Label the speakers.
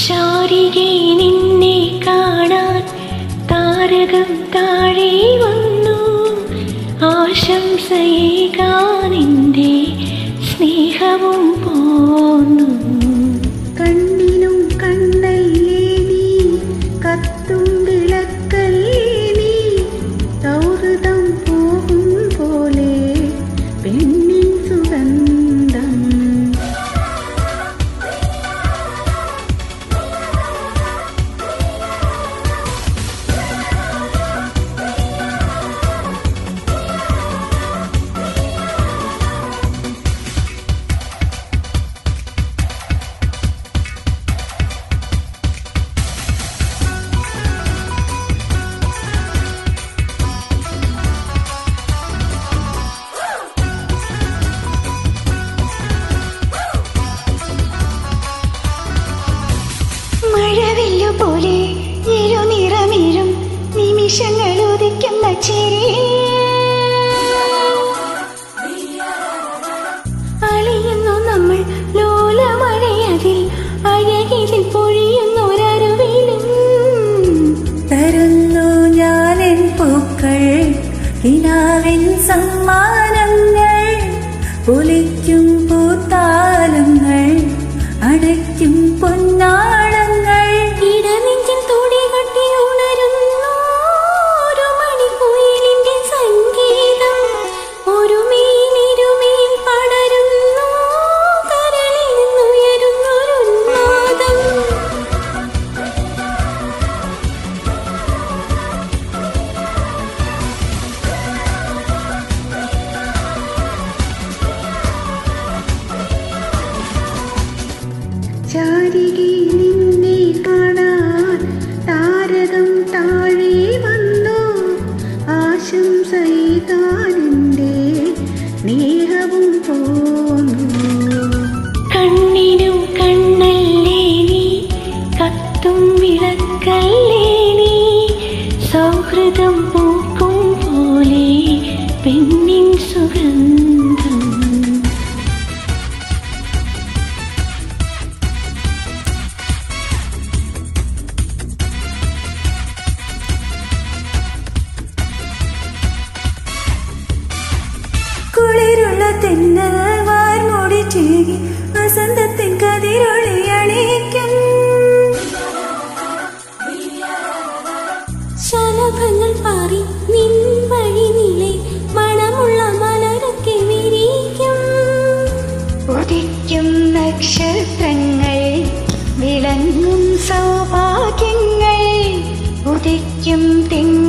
Speaker 1: ശാരികേ നിന്നെ കാണാൻ താരകം താഴെ വന്നു. ആശംസയേകാൻ എൻ്റെ സ്നേഹവും പോന്നു.
Speaker 2: കണ്ണിനും കണ്ണല്ലേ നീ, കത്തും വിളക്കല്ലേ നീ, സൗഹൃദം പോകും പോലെ പെണ്ണിൻ സുഗന്ധം.
Speaker 1: മഴവില്ലു പോലെ ഇരുനിറമീഴും നിമിഷങ്ങൾ ഉദിക്കുന്ന ചിരി. അളിയുന്നു നമ്മൾ ലോലമഴയതിൽ, അഴകിതിൽ പൊഴിയുന്നൊരരുവിലും.
Speaker 2: തരുന്നു ഞാനെൻ പൂക്കൾ, കിനാവിൻ സമ്മാനങ്ങൾ, പൊലിക്കും പൂത്താലങ്ങൾ, അടയ്ക്കും പൊന്നാളങ്ങൾ.
Speaker 1: ഇടനെഞ്ചിൽ തുടി കട്ടി ഉണരുന്നു ഒരു മണിക്കുയിലിന്റെ സംഗീതം. ഒരു മീനിരുമീൻ പടരുന്നു, കരളിൽ നിന്നുയരുന്നൊരുന്മാദം.
Speaker 2: ശാരികേ നിന്നെ കാണാൻ താരകം താഴെ വന്നു. ആശംസയേകാൻ എൻ്റെ സ്നേഹവും പോന്നു.
Speaker 1: കണ്ണിനും കണ്ണല്ലേ നീ, കത്തും വിളക്കല്ലേ നീ, സൗഹൃദം പൂക്കും പോലെ പെണ്ണിൻ സുഗന്ധം.
Speaker 2: കുളിരുള്ള തെന്നൽ വാർമൂടി ചേകി വസന്തത്തിൻ കതിരൊളി അണിയിക്കും.
Speaker 1: ശലഭങ്ങൾ പാറി നിൻ വഴി നീളെ മണമുള്ള മലരൊക്കെ വിരിക്കും.
Speaker 2: ഉദിക്കും നക്ഷത്രങ്ങൾ, വിളങ്ങും സൗഭാഗ്യങ്ങൾ, ഉദിക്കും തിങ്കൾ